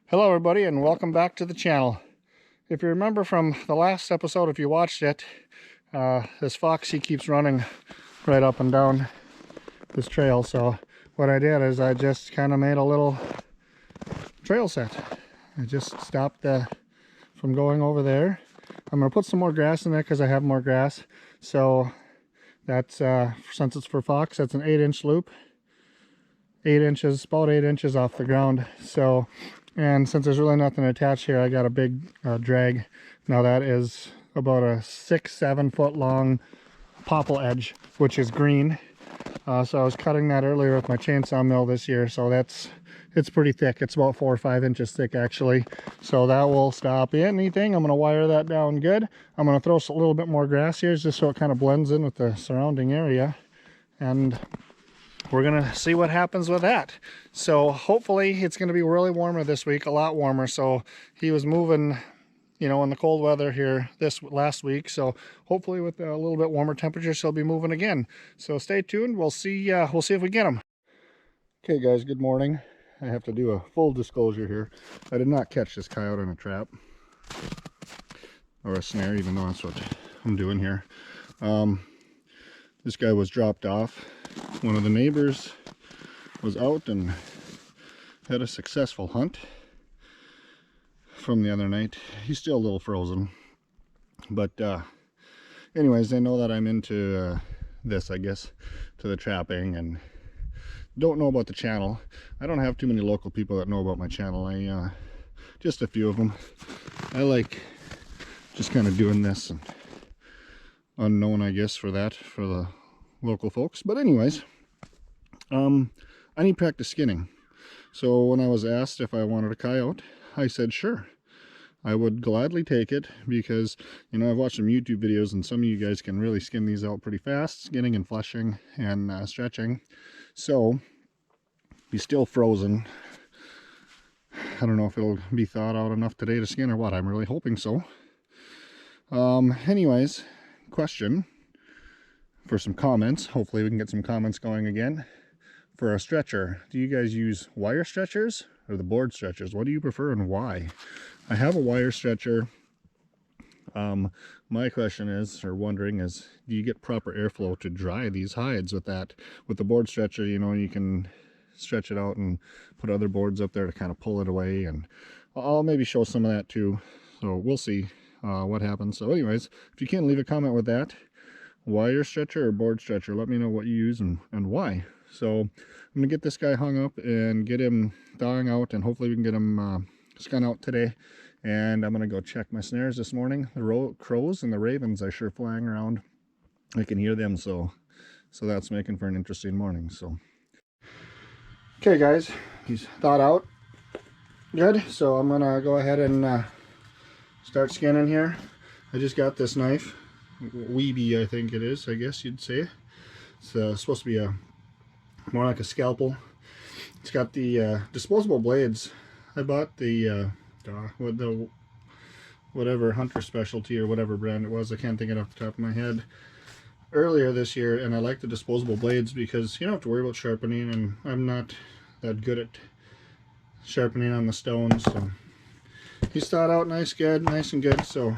Hello everybody and welcome back to the channel. If you remember from the last episode, if you watched it, this fox, he keeps running right up and down this trail. So what I did is I just kind of made a little trail set. I just stopped from going over there. I'm going to put some more grass in there because I have more grass. So that's, since it's for fox, that's an 8-inch loop. 8 inches, about 8 inches off the ground. So, and since there's really nothing attached here, I got a big drag. Now that is about a 6-7 foot long popple edge, which is green. So I was cutting that earlier with my chainsaw mill this year. So it's pretty thick. It's about 4 or 5 inches thick actually. So that will stop anything. I'm going to wire that down good. I'm going to throw a little bit more grass here just so it kind of blends in with the surrounding area. And we're gonna see what happens with that. So hopefully it's gonna be really warmer this week, a lot warmer. So he was moving, you know, in the cold weather here this last week. So hopefully with a little bit warmer temperatures, he'll be moving again. So stay tuned. We'll see if we get him. Okay guys, good morning. I have to do a full disclosure here. I did not catch this coyote in a trap or a snare, even though that's what I'm doing here. This guy was dropped off. One of the neighbors was out and had a successful hunt from the other night. He's still a little frozen, but anyways, they know that I'm into this, I guess, to the trapping, and don't know about the channel. I don't have too many local people that know about my channel. I just a few of them. I like just kind of doing this, and unknown, I guess, for the local folks. But anyways, I need practice skinning. So when I was asked if I wanted a coyote, I said sure, I would gladly take it, because, you know, I've watched some YouTube videos and some of you guys can really skin these out pretty fast, skinning and fleshing and stretching. So he's still frozen. I don't know if it'll be thawed out enough today to skin or what. I'm really hoping so. Anyways, question for some comments. Hopefully we can get some comments going again. For a stretcher, do you guys use wire stretchers or the board stretchers? What do you prefer and why? I have a wire stretcher. My question is, or wondering is, do you get proper airflow to dry these hides with that? With the board stretcher, you know, you can stretch it out and put other boards up there to kind of pull it away, and I'll maybe show some of that too. So we'll see what happens. So anyways, if you can, leave a comment with that. Wire stretcher or board stretcher, let me know what you use and why. So I'm gonna get this guy hung up and get him thawing out, and hopefully we can get him skun out today. And I'm gonna go check my snares this morning. The crows and the ravens are sure flying around. I can hear them, so that's making for an interesting morning. So okay guys, he's thawed out good. So I'm gonna go ahead and start skinning here. I just got this knife, Weeby I think it is, I guess you'd say. It's supposed to be more like a scalpel. It's got the disposable blades. I bought the whatever Hunter Specialty or whatever brand it was, I can't think of it off the top of my head, earlier this year, and I like the disposable blades because you don't have to worry about sharpening, and I'm not that good at sharpening on the stones. So he's thawed out nice and good. So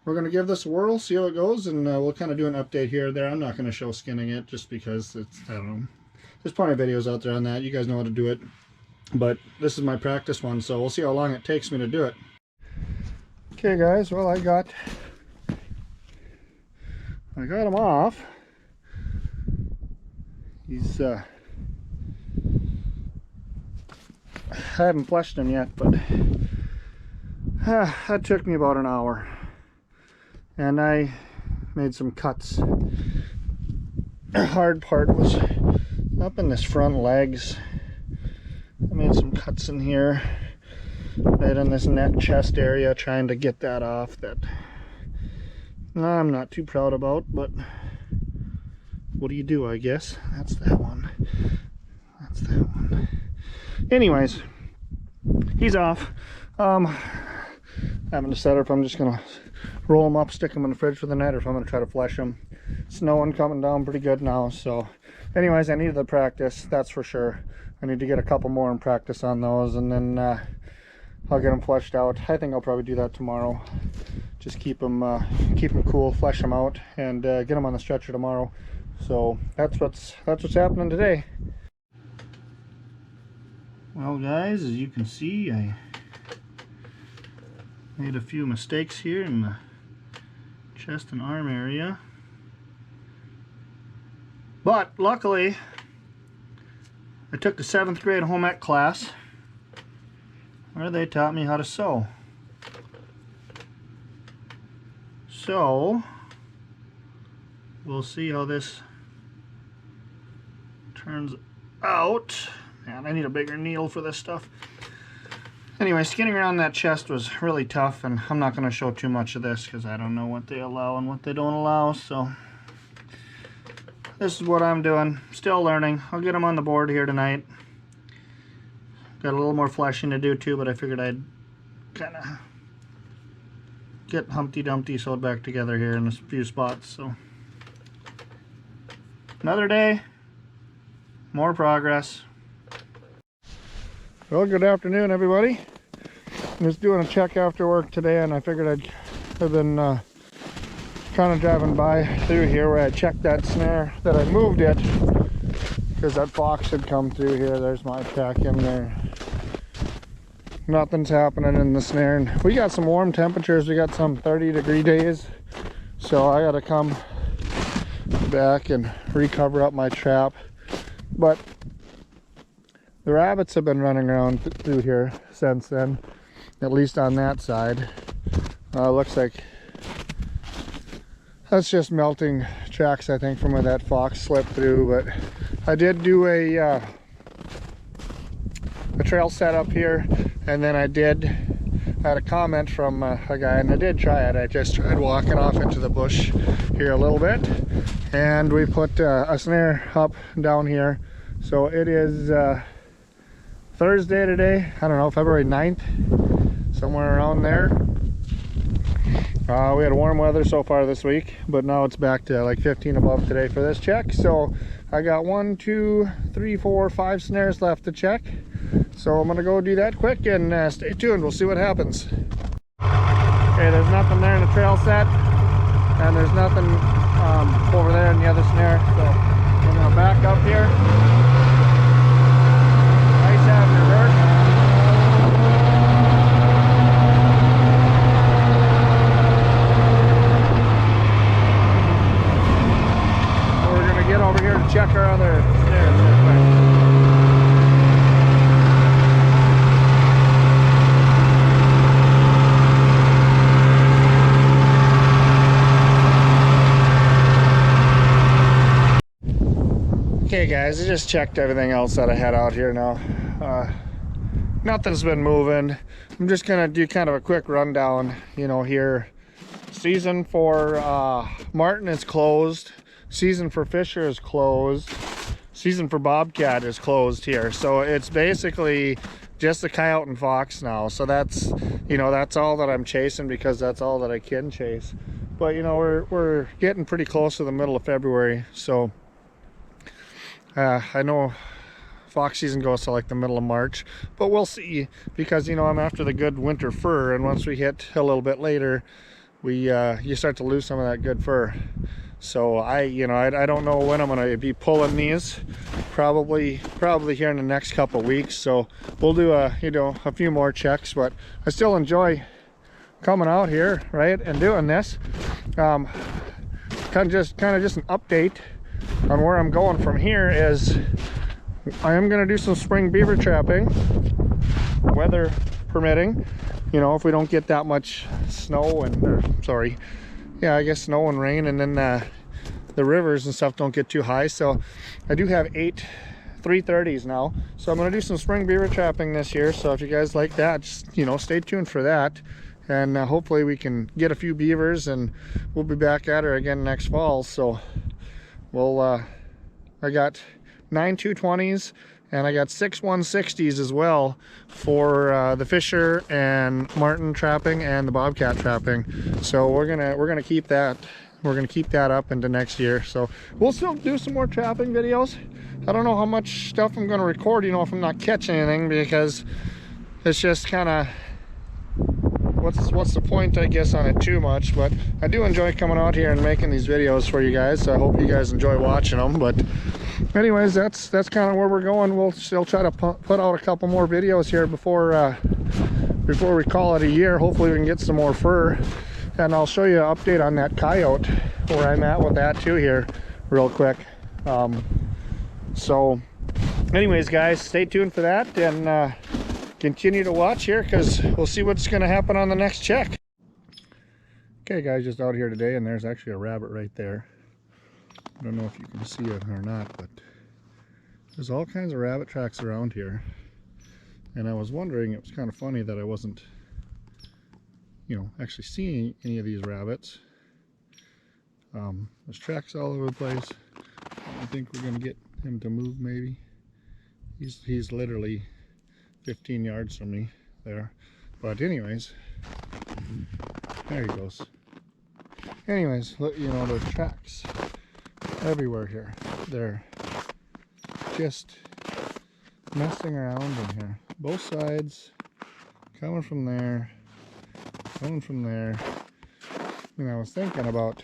we're going to give this a whirl, see how it goes, and we'll kind of do an update here or there. I'm not going to show skinning it just because it's, I don't know, there's plenty of videos out there on that. You guys know how to do it, but this is my practice one, so we'll see how long it takes me to do it. Okay guys, well I got him off. He's I haven't fleshed him yet, but that took me about an hour. And I made some cuts. The hard part was up in this front legs. I made some cuts in here, right on this neck chest area, trying to get that off. That I'm not too proud about, but what do you do, I guess. That's that one. That's that one. Anyways, he's off. Haven't decided if I'm just gonna roll them up, stick them in the fridge for the night, or if I'm going to try to flesh them. Snowing coming down pretty good now. So anyways, I needed the practice, that's for sure. I need to get a couple more in practice on those, and then I'll get them flushed out. I think I'll probably do that tomorrow. Just keep them cool, flush them out, and get them on the stretcher tomorrow. So that's what's happening today. Well, guys, as you can see, I made a few mistakes here in the chest and arm area, but luckily I took the 7th grade home ec class where they taught me how to sew. So we'll see how this turns out. Man, I need a bigger needle for this stuff. Anyway, skinning around that chest was really tough, and I'm not going to show too much of this because I don't know what they allow and what they don't allow. So this is what I'm doing. Still learning. I'll get them on the board here tonight. Got a little more fleshing to do too, but I figured I'd kind of get Humpty Dumpty sewed back together here in a few spots. So another day, more progress. Well, good afternoon, everybody. I'm just doing a check after work today, and I figured I've been kind of driving by through here where I checked that snare, that I moved it because that fox had come through here. There's my check in there. Nothing's happening in the snare, and we got some warm temperatures. We got some 30-degree days, so I got to come back and recover up my trap. But the rabbits have been running around through here since then, at least on that side. Looks like that's just melting tracks, I think, from where that fox slipped through. But I did do a trail setup here, and then I had a comment from a guy, and I did try it. I just tried walking off into the bush here a little bit, and we put a snare up down here. So it is Thursday today, I don't know, February 9th, somewhere around there. We had warm weather so far this week, but now it's back to like 15 above today for this check. So I got 1, 2, 3, 4, 5 snares left to check. So I'm gonna go do that quick, and stay tuned, we'll see what happens. Okay, there's nothing there in the trail set, and there's nothing over there in the other snare. So I'm gonna back up here. Nice having your work. We're gonna get over here to check our other snares real quick. Okay guys, I just checked everything else that I had out here now. Nothing's been moving. I'm just gonna do kind of a quick rundown, you know, here. Season for martin is closed. Season for fisher is closed. Season for bobcat is closed here. So it's basically just the coyote and fox now. So that's, you know, that's all that I'm chasing because that's all that I can chase. But you know, we're getting pretty close to the middle of February. So I know fox season goes to like the middle of March, but we'll see, because you know, I'm after the good winter fur, and once we hit a little bit later, you start to lose some of that good fur. So I don't know when I'm going to be pulling these. Probably here in the next couple weeks. So we'll do a few more checks, but I still enjoy coming out here, right, and doing this. Kind of just an update on where I'm going from here is I am going to do some spring beaver trapping, weather permitting. You know, if we don't get that much snow and snow and rain, and then the rivers and stuff don't get too high. So I do have 8 330s now, so I'm going to do some spring beaver trapping this year. So if you guys like that, just, you know, stay tuned for that, and hopefully we can get a few beavers, and we'll be back at her again next fall. So we'll I got 9 220s, and I got 6 160s as well for the fisher and martin trapping and the bobcat trapping. So we're gonna keep that. We're gonna keep that up into next year. So we'll still do some more trapping videos. I don't know how much stuff I'm gonna record, you know, if I'm not catching anything, because it's just kind of what's the point, I guess, on it too much. But I do enjoy coming out here and making these videos for you guys, so I hope you guys enjoy watching them. But anyways, that's kind of where we're going. We'll still try to put out a couple more videos here before we call it a year. Hopefully we can get some more fur, and I'll show you an update on that coyote, where I'm at with that too here real quick. So anyways, guys, stay tuned for that, and continue to watch here, because we'll see what's going to happen on the next check. Okay guys, just out here today, and there's actually a rabbit right there. I don't know if you can see it or not, but there's all kinds of rabbit tracks around here. And I was wondering, it was kind of funny that I wasn't, you know, actually seeing any of these rabbits. There's tracks all over the place. I think we're going to get him to move maybe. He's literally 15 yards from me there. But anyways, there he goes. Anyways, look, you know, there's tracks everywhere here. They're just messing around in here. Both sides, coming from there, coming from there. And I was thinking about,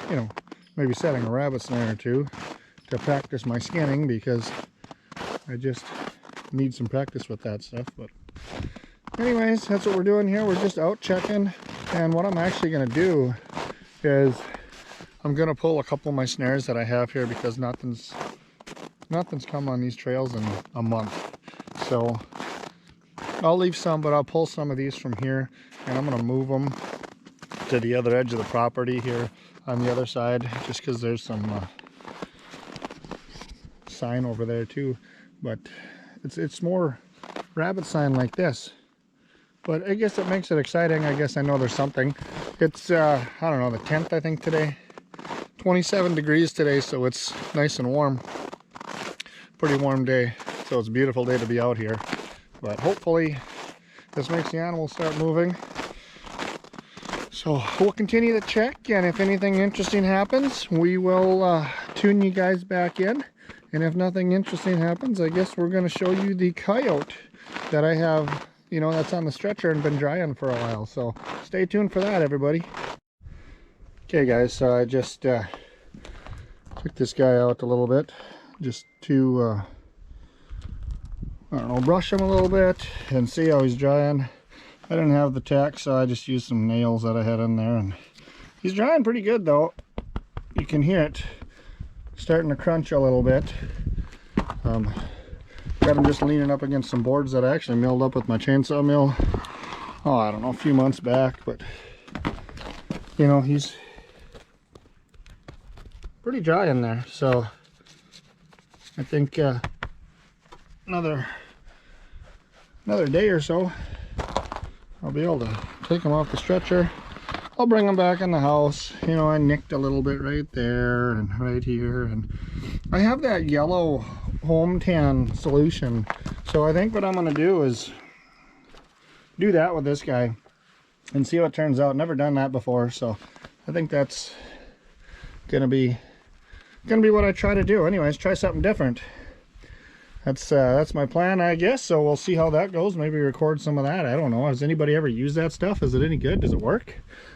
you know, maybe setting a rabbit snare or two to practice my skinning, because I just need some practice with that stuff. But anyways, that's what we're doing here. We're just out checking, and what I'm actually going to do is I'm going to pull a couple of my snares that I have here, because nothing's come on these trails in a month. So I'll leave some, but I'll pull some of these from here, and I'm going to move them to the other edge of the property here on the other side, just because there's some sign over there too. But it's more rabbit sign like this, but I guess it makes it exciting. I guess I know there's something. It's I don't know, the 10th I think today. 27 degrees today, so it's nice and warm. Pretty warm day, so it's a beautiful day to be out here. But hopefully this makes the animals start moving. So we'll continue to check, and if anything interesting happens, we will tune you guys back in. And if nothing interesting happens, I guess we're going to show you the coyote that I have, you know, that's on the stretcher and been drying for a while. So stay tuned for that, everybody. Okay guys, so I just took this guy out a little bit just to I don't know, brush him a little bit and see how he's drying. I didn't have the tack, so I just used some nails that I had in there, and he's drying pretty good though. You can hear it starting to crunch a little bit. Got him just leaning up against some boards that I actually milled up with my chainsaw mill, oh, I don't know, a few months back. But you know, he's pretty dry in there, so I think another day or so I'll be able to take him off the stretcher. I'll bring him back in the house. You know, I nicked a little bit right there and right here, and I have that yellow home tan solution, so I think what I'm going to do is do that with this guy and see how it turns out. Never done that before, so I think that's gonna be what I try to do. Anyways, try something different. That's my plan, I guess. So we'll see how that goes. Maybe record some of that. I don't know. Has anybody ever used that stuff? Is it any good? Does it work?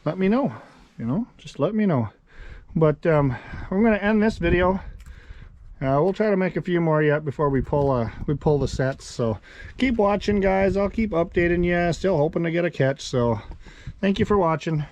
Let me know. You know, just let me know. But I'm going to end this video. We'll try to make a few more yet before we pull the sets. So keep watching, guys. I'll keep updating you. Still hoping to get a catch. So thank you for watching.